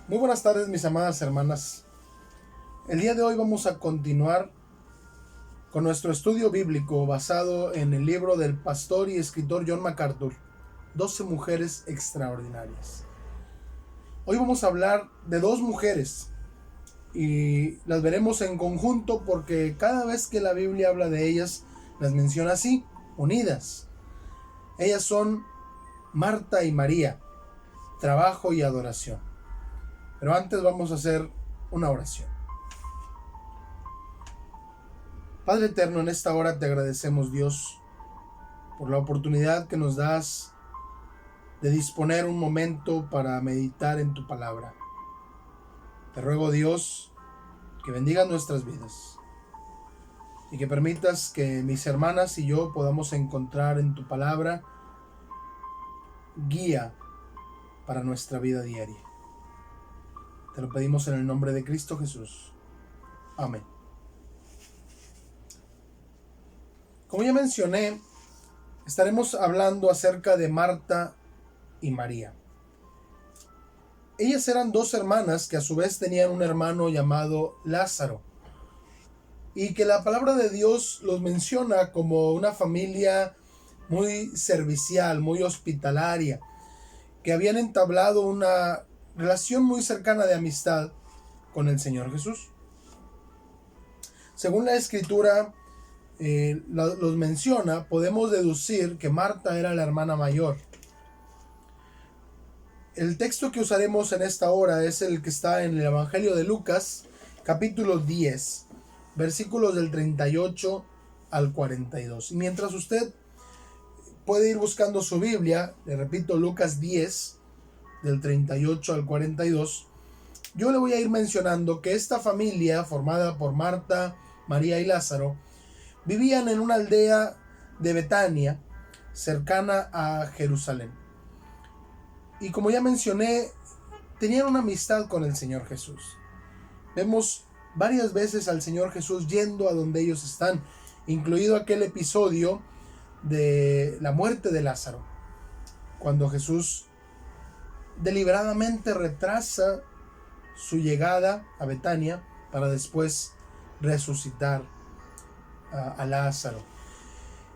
Muy buenas tardes, mis amadas hermanas. El día de hoy vamos a continuar con nuestro estudio bíblico basado en el libro del pastor y escritor John MacArthur, 12 mujeres extraordinarias. Hoy vamos a hablar de dos mujeres y las veremos en conjunto porque cada vez que la Biblia habla de ellas, las menciona así, unidas. Ellas son Marta y María, trabajo y adoración. Pero antes vamos a hacer una oración. Padre eterno, en esta hora te agradecemos, Dios, por la oportunidad que nos das de disponer un momento para meditar en tu palabra. Te ruego, Dios, que bendigas nuestras vidas y que permitas que mis hermanas y yo podamos encontrar en tu palabra guía para nuestra vida diaria. Te lo pedimos en el nombre de Cristo Jesús. Amén. Como ya mencioné, estaremos hablando acerca de Marta y María. Ellas eran dos hermanas que a su vez tenían un hermano llamado Lázaro, y que la palabra de Dios los menciona como una familia muy servicial, muy hospitalaria, que habían entablado una relación muy cercana de amistad con el Señor Jesús. Según la Escritura los menciona, podemos deducir que Marta era la hermana mayor. El texto que usaremos en esta hora es el que está en el Evangelio de Lucas, capítulo 10, versículos del 38 al 42. Y mientras usted puede ir buscando su Biblia, le repito, Lucas 10, del 38 al 42, yo le voy a ir mencionando que esta familia, formada por Marta, María y Lázaro, vivían en una aldea de Betania, cercana a Jerusalén. Y como ya mencioné, tenían una amistad con el Señor Jesús. Vemos varias veces al Señor Jesús yendo a donde ellos están, incluido aquel episodio de la muerte de Lázaro, cuando Jesús deliberadamente retrasa su llegada a Betania para después resucitar a Lázaro.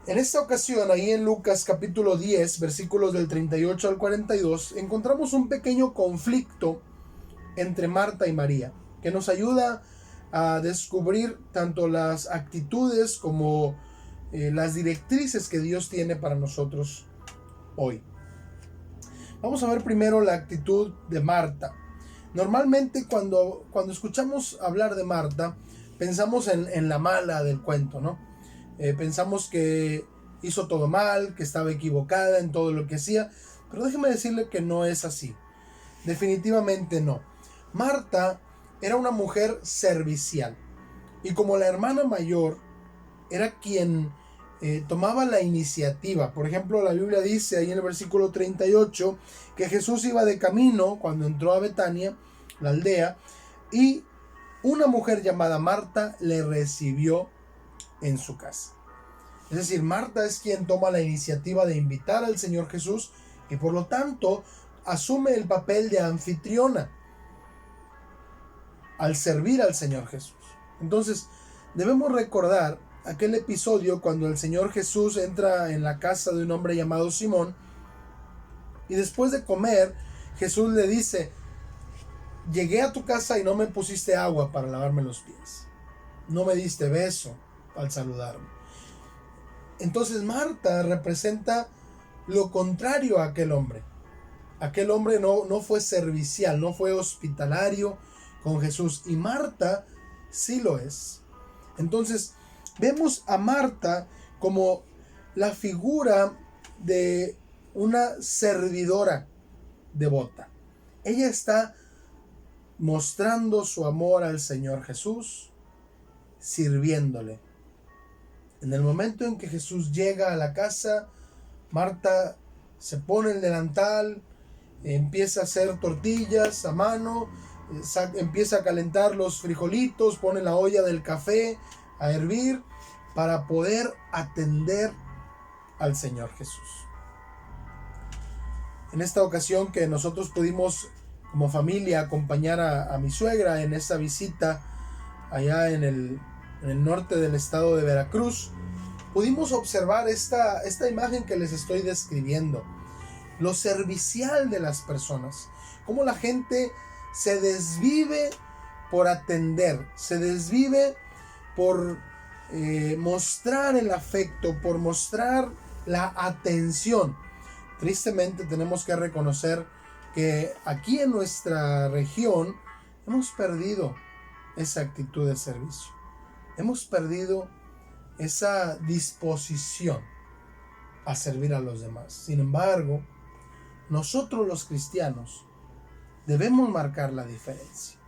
En esta ocasión, ahí en Lucas capítulo 10, versículos del 38 al 42, encontramos un pequeño conflicto entre Marta y María, que nos ayuda a descubrir tanto las actitudes como las directrices que Dios tiene para nosotros hoy. Vamos a ver primero la actitud de Marta. Normalmente cuando escuchamos hablar de Marta, pensamos en la mala del cuento, ¿no? Pensamos que hizo todo mal, que estaba equivocada en todo lo que hacía, pero déjeme decirle que no es así. Definitivamente no. Marta era una mujer servicial, y como la hermana mayor, era quien tomaba la iniciativa. Por ejemplo, la Biblia dice ahí en el versículo 38 que Jesús iba de camino cuando entró a Betania, la aldea, y una mujer llamada Marta le recibió en su casa. Es decir, Marta es quien toma la iniciativa de invitar al Señor Jesús y por lo tanto asume el papel de anfitriona al servir al Señor Jesús. Entonces, debemos recordar aquel episodio cuando el Señor Jesús entra en la casa de un hombre llamado Simón, y después de comer, Jesús le dice: llegué a tu casa y no me pusiste agua para lavarme los pies, no me diste beso al saludarme. Entonces Marta representa lo contrario a aquel hombre. Aquel hombre no fue servicial, no fue hospitalario con Jesús, y Marta sí lo es. Entonces vemos a Marta como la figura de una servidora devota. Ella está mostrando su amor al Señor Jesús, sirviéndole. En el momento en que Jesús llega a la casa, Marta se pone el delantal, empieza a hacer tortillas a mano, empieza a calentar los frijolitos, pone la olla del café a hervir para poder atender al Señor Jesús. En esta ocasión que nosotros pudimos como familia acompañar a mi suegra en esta visita allá en el norte del estado de Veracruz, pudimos observar esta imagen que les estoy describiendo, lo servicial de las personas, cómo la gente se desvive por atender, se desvive por mostrar el afecto, por mostrar la atención. Tristemente tenemos que reconocer que aquí en nuestra región hemos perdido esa actitud de servicio. Hemos perdido esa disposición a servir a los demás. Sin embargo, nosotros los cristianos debemos marcar la diferencia.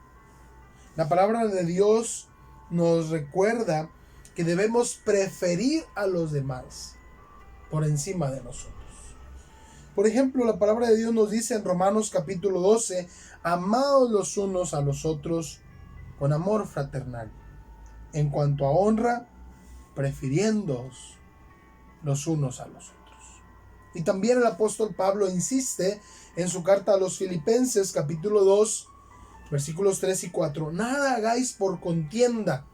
La palabra de Dios nos recuerda que debemos preferir a los demás por encima de nosotros. Por ejemplo, la palabra de Dios nos dice en Romanos capítulo 12, amaos los unos a los otros con amor fraternal. En cuanto a honra, prefiriéndoos los unos a los otros. Y también el apóstol Pablo insiste en su carta a los Filipenses capítulo 2, versículos 3 y 4. Nada hagáis por contienda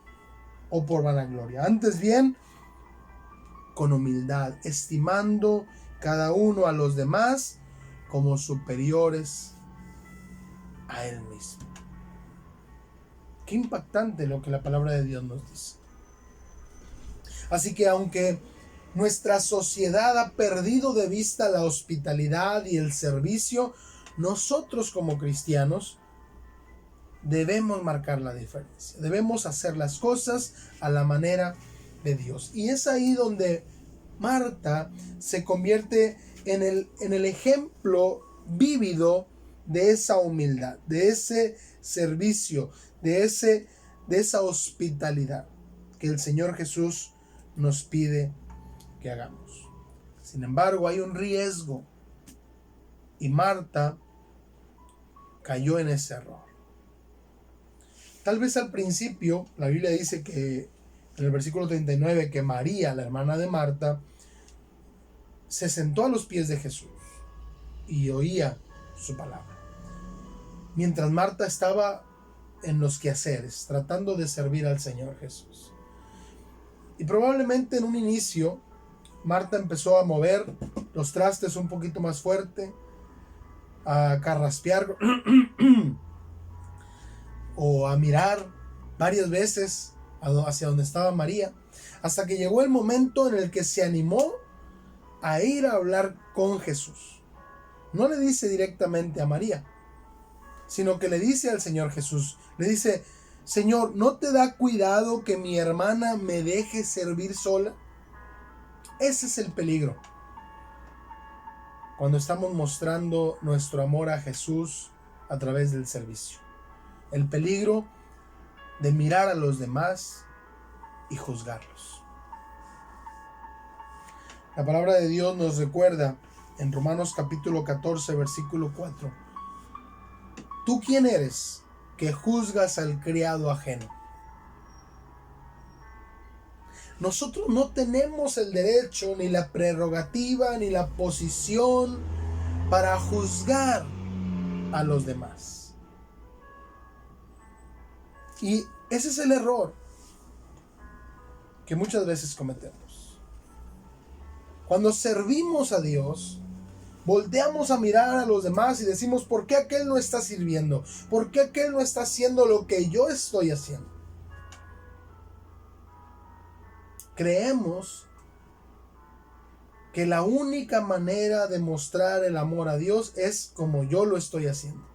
o por vanagloria, antes bien con humildad, estimando cada uno a los demás como superiores a él mismo. Qué impactante lo que la palabra de Dios nos dice. Así que aunque nuestra sociedad ha perdido de vista la hospitalidad y el servicio, nosotros como cristianos debemos marcar la diferencia. Debemos hacer las cosas a la manera de Dios. Y es ahí donde Marta se convierte en el ejemplo vívido de esa humildad, de ese servicio, de esa hospitalidad que el Señor Jesús nos pide que hagamos. Sin embargo, hay un riesgo y Marta cayó en ese error. Tal vez al principio, la Biblia dice que en el versículo 39 que María, la hermana de Marta, se sentó a los pies de Jesús y oía su palabra, mientras Marta estaba en los quehaceres, tratando de servir al Señor Jesús. Y probablemente en un inicio, Marta empezó a mover los trastes un poquito más fuerte, a carraspear o a mirar varias veces hacia donde estaba María, hasta que llegó el momento en el que se animó a ir a hablar con Jesús. No le dice directamente a María, sino que le dice al Señor Jesús, le dice: Señor, ¿no te da cuidado que mi hermana me deje servir sola? Ese es el peligro cuando estamos mostrando nuestro amor a Jesús a través del servicio. El peligro de mirar a los demás y juzgarlos. La palabra de Dios nos recuerda en Romanos capítulo 14, versículo 4. ¿Tú quién eres que juzgas al criado ajeno? Nosotros no tenemos el derecho, ni la prerrogativa, ni la posición para juzgar a los demás. Y ese es el error que muchas veces cometemos. Cuando servimos a Dios, volteamos a mirar a los demás y decimos: ¿por qué aquel no está sirviendo? ¿Por qué aquel no está haciendo lo que yo estoy haciendo? Creemos que la única manera de mostrar el amor a Dios es como yo lo estoy haciendo.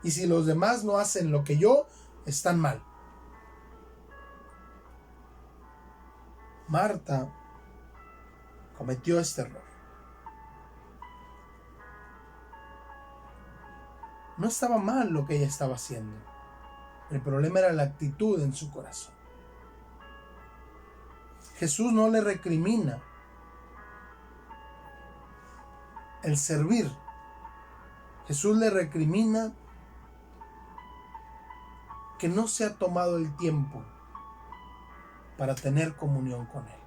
Y si los demás no hacen lo que yo, están mal. Marta cometió este error. No estaba mal lo que ella estaba haciendo. El problema era la actitud en su corazón. Jesús no le recrimina el servir. Jesús le recrimina que no se ha tomado el tiempo para tener comunión con Él.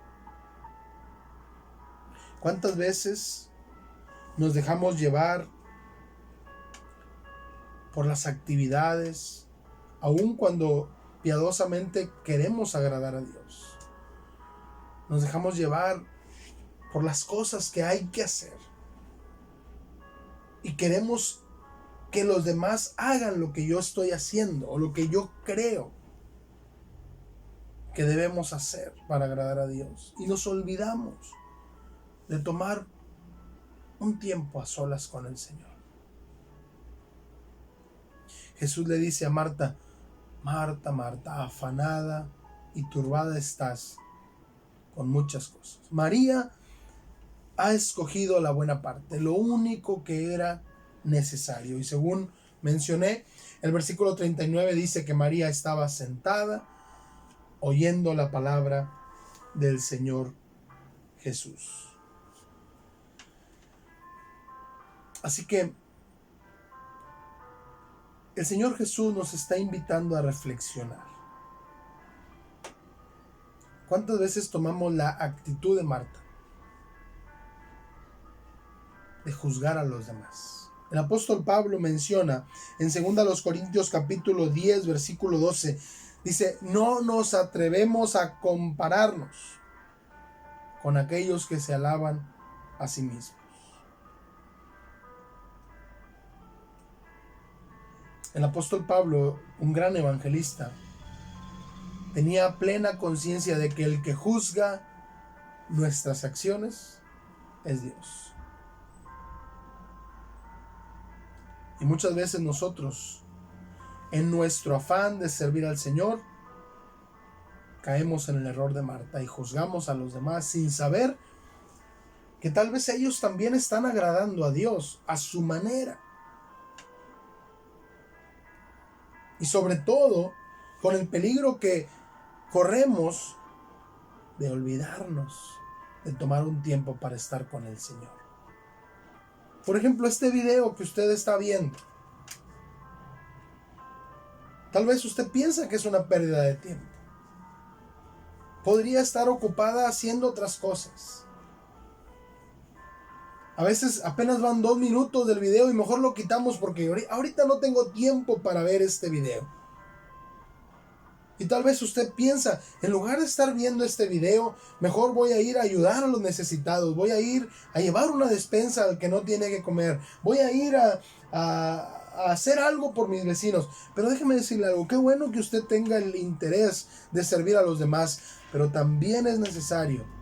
¿Cuántas veces nos dejamos llevar por las actividades, aun cuando piadosamente queremos agradar a Dios. Nos dejamos llevar por las cosas que hay que hacer. Y queremos que los demás hagan lo que yo estoy haciendo o lo que yo creo que debemos hacer para agradar a Dios. Y nos olvidamos de tomar un tiempo a solas con el Señor. Jesús le dice a Marta: Marta, Marta, afanada y turbada estás con muchas cosas. María ha escogido la buena parte, lo único que era necesario. Y según mencioné, el versículo 39 dice que María estaba sentada oyendo la palabra del Señor Jesús. Así que el Señor Jesús nos está invitando a reflexionar. ¿Cuántas veces tomamos la actitud de Marta de juzgar a los demás? El apóstol Pablo menciona en 2 Corintios capítulo 10 versículo 12, dice: no nos atrevemos a compararnos con aquellos que se alaban a sí mismos. El apóstol Pablo, un gran evangelista, tenía plena conciencia de que el que juzga nuestras acciones es Dios. Y muchas veces nosotros, en nuestro afán de servir al Señor, caemos en el error de Marta y juzgamos a los demás sin saber que tal vez ellos también están agradando a Dios a su manera. Y sobre todo, con el peligro que corremos de olvidarnos de tomar un tiempo para estar con el Señor. Por ejemplo, este video que usted está viendo, tal vez usted piensa que es una pérdida de tiempo. Podría estar ocupada haciendo otras cosas. A veces apenas van 2 minutos del video y mejor lo quitamos porque ahorita no tengo tiempo para ver este video. Y tal vez usted piensa, en lugar de estar viendo este video, mejor voy a ir a ayudar a los necesitados, voy a ir a llevar una despensa al que no tiene que comer, voy a ir a hacer algo por mis vecinos. Pero déjeme decirle algo, qué bueno que usted tenga el interés de servir a los demás, pero también es necesario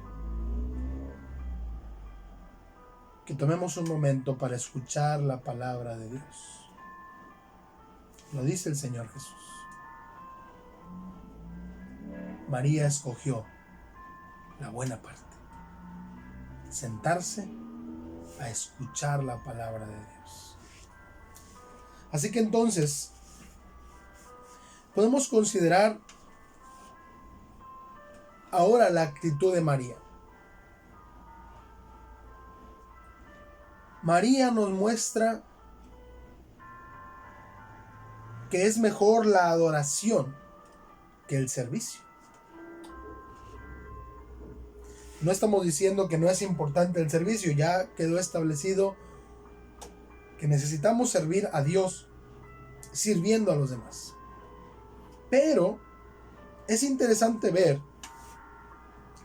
que tomemos un momento para escuchar la palabra de Dios. Lo dice el Señor Jesús. María escogió la buena parte, sentarse a escuchar la palabra de Dios. Así que entonces podemos considerar ahora la actitud de María. María nos muestra que es mejor la adoración que el servicio. No estamos diciendo que no es importante el servicio, ya quedó establecido que necesitamos servir a Dios sirviendo a los demás. Pero es interesante ver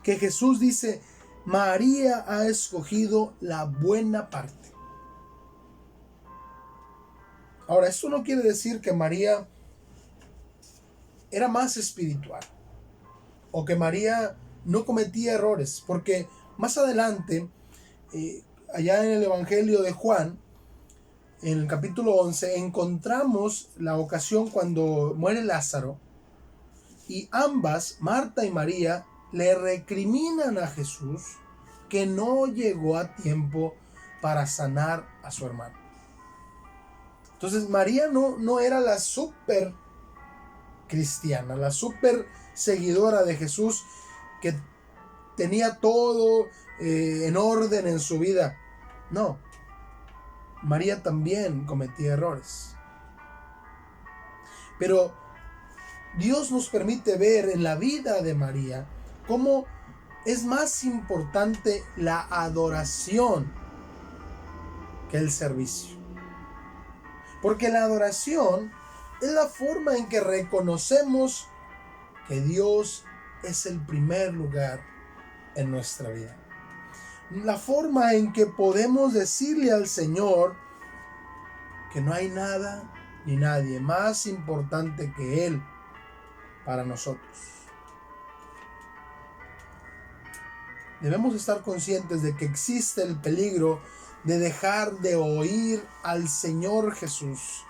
que Jesús dice: María ha escogido la buena parte. Ahora, esto no quiere decir que María era más espiritual o que María no cometía errores, porque más adelante, allá en el Evangelio de Juan, en el capítulo 11, encontramos la ocasión cuando muere Lázaro y ambas, Marta y María, le recriminan a Jesús que no llegó a tiempo para sanar a su hermano. Entonces María no era la súper cristiana, la súper seguidora de Jesús que tenía todo en orden en su vida. No, María también cometía errores. Pero Dios nos permite ver en la vida de María cómo es más importante la adoración que el servicio. Porque la adoración es la forma en que reconocemos que Dios es el primer lugar en nuestra vida. La forma en que podemos decirle al Señor que no hay nada ni nadie más importante que Él para nosotros. Debemos estar conscientes de que existe el peligro de dejar de oír al Señor Jesús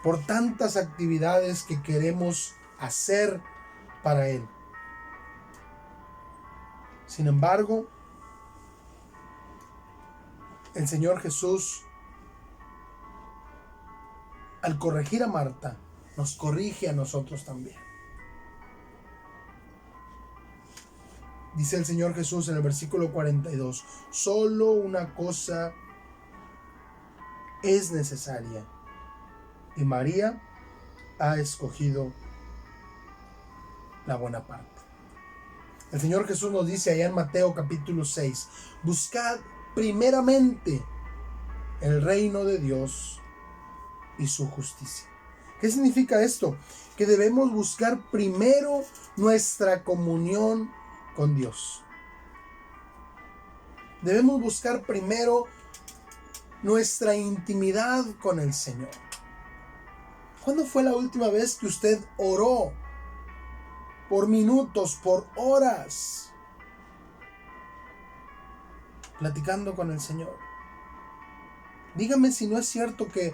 por tantas actividades que queremos hacer para Él. Sin embargo, el Señor Jesús, al corregir a Marta, nos corrige a nosotros también. Dice el Señor Jesús en el versículo 42, solo una cosa es necesaria, y María ha escogido la buena parte. El Señor Jesús nos dice allá en Mateo capítulo 6, buscad primeramente el reino de Dios y su justicia. ¿Qué significa esto? Que debemos buscar primero nuestra comunión con Dios. Debemos buscar primero nuestra intimidad con el Señor. ¿Cuándo fue la última vez que usted oró por minutos, por horas, platicando con el Señor? Dígame si no es cierto que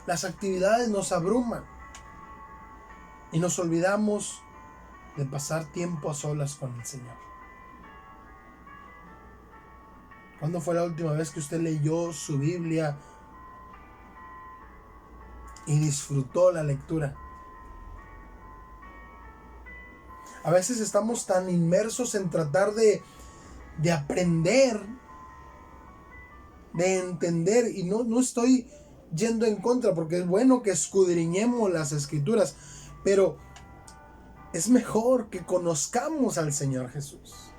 las actividades nos abruman y nos olvidamos de pasar tiempo a solas con el Señor. ¿Cuándo fue la última vez que usted leyó su Biblia y disfrutó la lectura? A veces estamos tan inmersos en tratar de aprender, de entender, y no estoy yendo en contra, porque es bueno que escudriñemos las Escrituras, pero es mejor que conozcamos al Señor Jesús.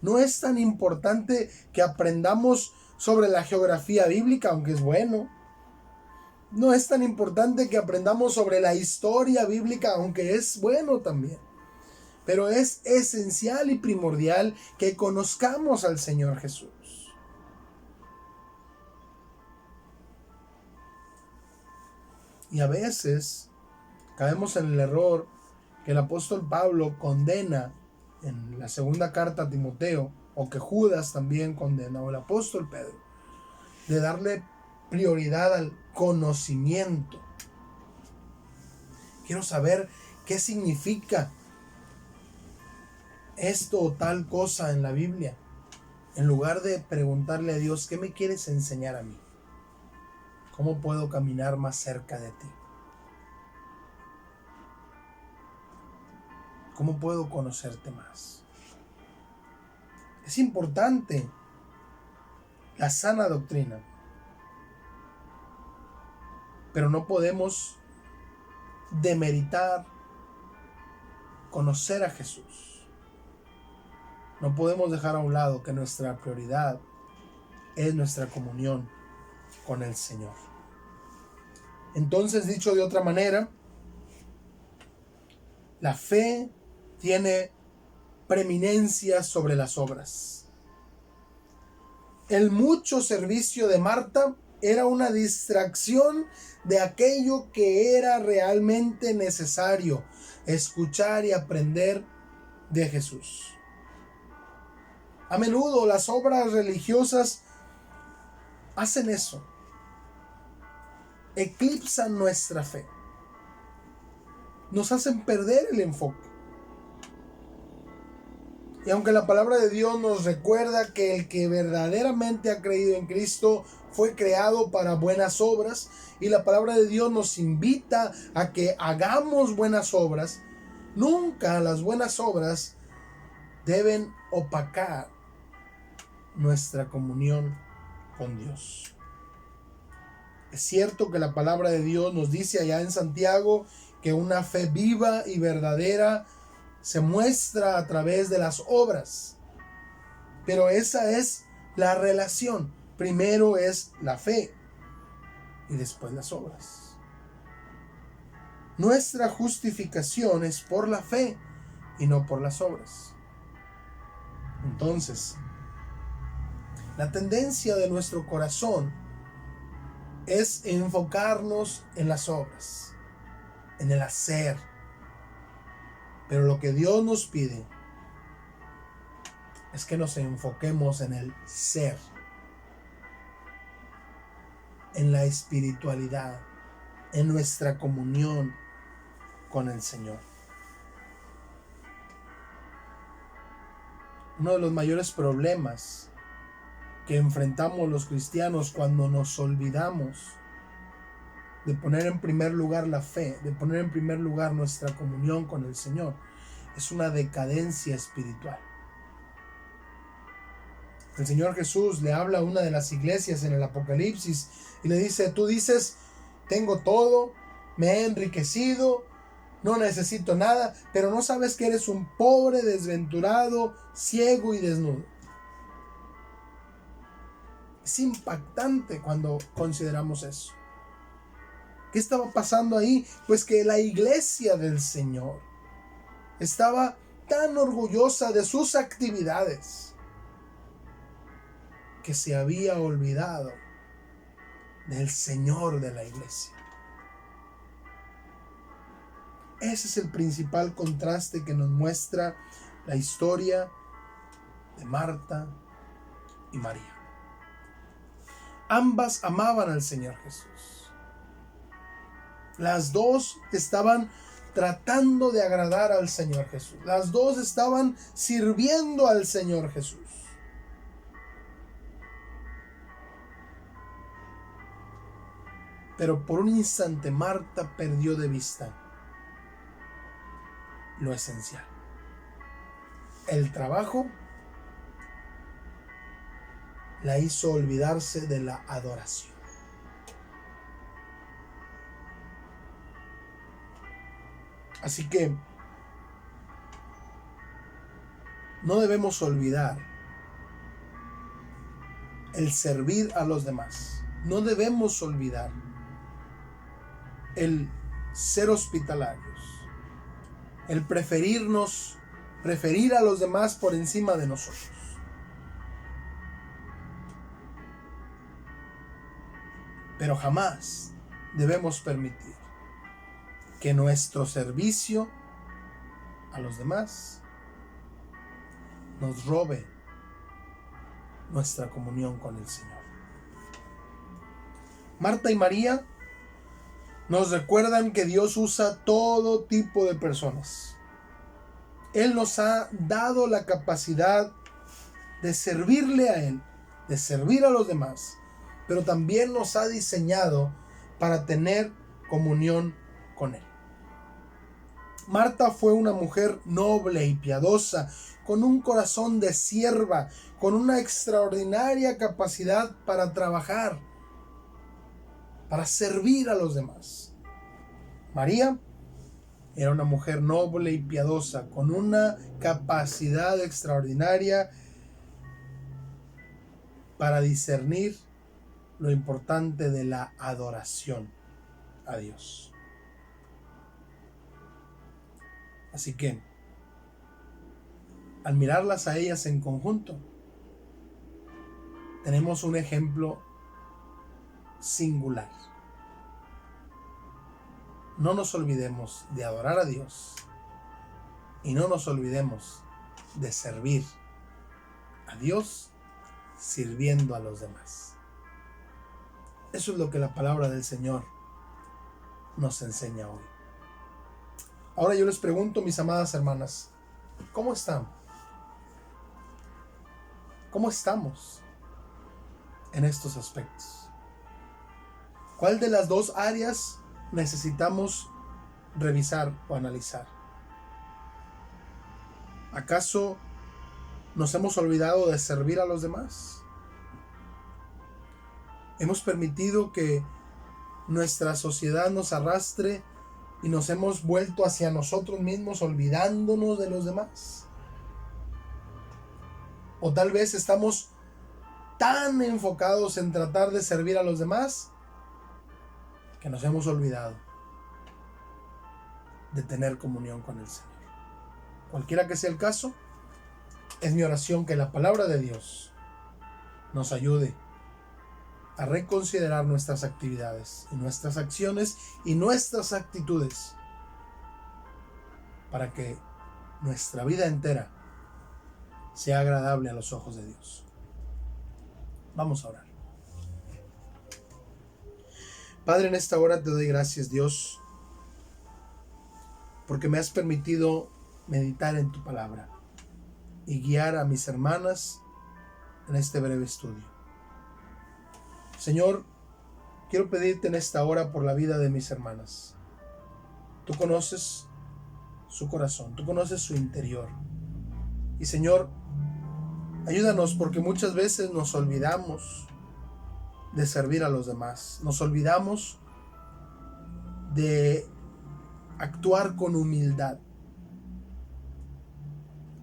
No es tan importante que aprendamos sobre la geografía bíblica, aunque es bueno. No es tan importante que aprendamos sobre la historia bíblica, aunque es bueno también. Pero es esencial y primordial que conozcamos al Señor Jesús. Y a veces caemos en el error que el apóstol Pablo condena en la segunda carta a Timoteo, o que Judas también condena, o el apóstol Pedro, de darle prioridad al conocimiento. Quiero saber qué significa esto o tal cosa en la Biblia, en lugar de preguntarle a Dios, ¿qué me quieres enseñar a mí? ¿Cómo puedo caminar más cerca de ti? ¿Cómo puedo conocerte más? Es importante la sana doctrina, pero no podemos demeritar conocer a Jesús. No podemos dejar a un lado que nuestra prioridad es nuestra comunión con el Señor. Entonces, dicho de otra manera, la fe tiene preeminencia sobre las obras. El mucho servicio de Marta era una distracción de aquello que era realmente necesario, escuchar y aprender de Jesús. A menudo las obras religiosas hacen eso, eclipsan nuestra fe, nos hacen perder el enfoque. Y aunque la palabra de Dios nos recuerda que el que verdaderamente ha creído en Cristo fue creado para buenas obras, y la palabra de Dios nos invita a que hagamos buenas obras, nunca las buenas obras deben opacar nuestra comunión con Dios. Es cierto que la palabra de Dios nos dice allá en Santiago que una fe viva y verdadera se muestra a través de las obras, pero esa es la relación. Primero es la fe y después las obras. Nuestra justificación es por la fe y no por las obras. Entonces, la tendencia de nuestro corazón es enfocarnos en las obras, en el hacer. Pero lo que Dios nos pide es que nos enfoquemos en el ser, en la espiritualidad, en nuestra comunión con el Señor. Uno de los mayores problemas que enfrentamos los cristianos cuando nos olvidamos de poner en primer lugar la fe, de poner en primer lugar nuestra comunión con el Señor, es una decadencia espiritual. El Señor Jesús le habla a una de las iglesias en el Apocalipsis y le dice: tú dices, tengo todo, me he enriquecido, no necesito nada, pero no sabes que eres un pobre, desventurado, ciego y desnudo. Es impactante cuando consideramos eso. ¿Qué estaba pasando ahí? Pues que la iglesia del Señor estaba tan orgullosa de sus actividades que se había olvidado del Señor de la iglesia. Ese es el principal contraste que nos muestra la historia de Marta y María. Ambas amaban al Señor Jesús. Las dos estaban tratando de agradar al Señor Jesús. Las dos estaban sirviendo al Señor Jesús. Pero por un instante Marta perdió de vista lo esencial. El trabajo la hizo olvidarse de la adoración. Así que no debemos olvidar el servir a los demás. No debemos olvidar el ser hospitalarios, el preferir a los demás por encima de nosotros. Pero jamás debemos permitir que nuestro servicio a los demás nos robe nuestra comunión con el Señor. Marta y María nos recuerdan que Dios usa todo tipo de personas. Él nos ha dado la capacidad de servirle a Él, de servir a los demás, pero también nos ha diseñado para tener comunión con Él. Marta fue una mujer noble y piadosa, con un corazón de sierva, con una extraordinaria capacidad para trabajar, para servir a los demás. María era una mujer noble y piadosa, con una capacidad extraordinaria para discernir lo importante de la adoración a Dios. Así que, al mirarlas a ellas en conjunto, tenemos un ejemplo singular. No nos olvidemos de adorar a Dios y no nos olvidemos de servir a Dios sirviendo a los demás. Eso es lo que la palabra del Señor nos enseña hoy. Ahora yo les pregunto, mis amadas hermanas, ¿cómo están? ¿Cómo estamos en estos aspectos? ¿Cuál de las dos áreas necesitamos revisar o analizar? ¿Acaso nos hemos olvidado de servir a los demás? ¿Hemos permitido que nuestra sociedad nos arrastre y nos hemos vuelto hacia nosotros mismos olvidándonos de los demás? ¿O tal vez estamos tan enfocados en tratar de servir a los demás que nos hemos olvidado de tener comunión con el Señor. Cualquiera que sea el caso, es mi oración que la palabra de Dios nos ayude a reconsiderar nuestras actividades y nuestras acciones y nuestras actitudes para que nuestra vida entera sea agradable a los ojos de Dios. Vamos a orar. Padre, en esta hora te doy gracias, Dios, porque me has permitido meditar en tu palabra y guiar a mis hermanas en este breve estudio. Señor, quiero pedirte en esta hora por la vida de mis hermanas. Tú conoces su corazón, tú conoces su interior. Y Señor, ayúdanos porque muchas veces nos olvidamos de servir a los demás. Nos olvidamos de actuar con humildad.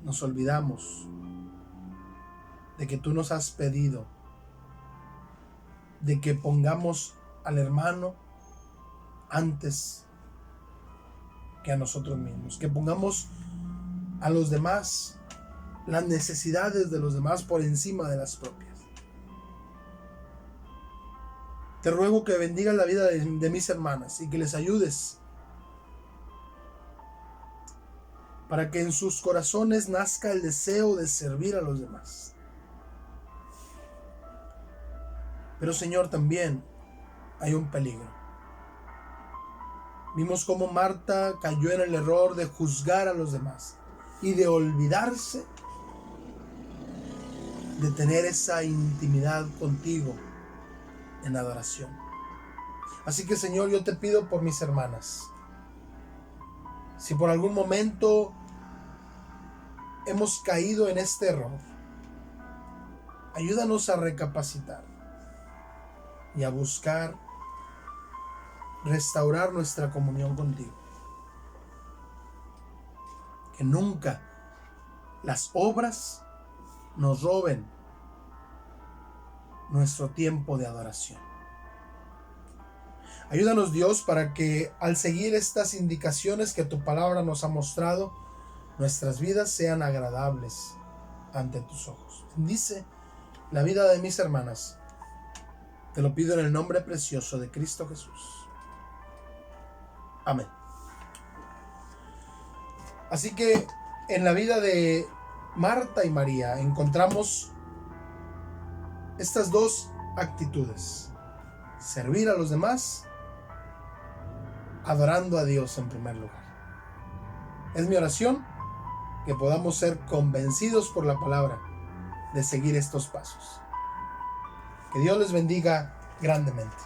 Nos olvidamos de que tú nos has pedido de que pongamos al hermano antes que a nosotros mismos, que pongamos a los demás, las necesidades de los demás por encima de las propias. Te ruego que bendigas la vida de mis hermanas y que les ayudes para que en sus corazones nazca el deseo de servir a los demás. Pero Señor, también hay un peligro. Vimos cómo Marta cayó en el error de juzgar a los demás y de olvidarse de tener esa intimidad contigo en adoración. Así que Señor, yo te pido por mis hermanas. Si por algún momento hemos caído en este error, ayúdanos a recapacitar y a buscar restaurar nuestra comunión contigo. Que nunca las obras nos roben nuestro tiempo de adoración. Ayúdanos, Dios, para que al seguir estas indicaciones que tu palabra nos ha mostrado, nuestras vidas sean agradables ante tus ojos. Bendice la vida de mis hermanas. Te lo pido en el nombre precioso de Cristo Jesús. Amén. Así que en la vida de Marta y María encontramos estas dos actitudes: servir a los demás, adorando a Dios en primer lugar. Es mi oración que podamos ser convencidos por la palabra de seguir estos pasos. Que Dios les bendiga grandemente.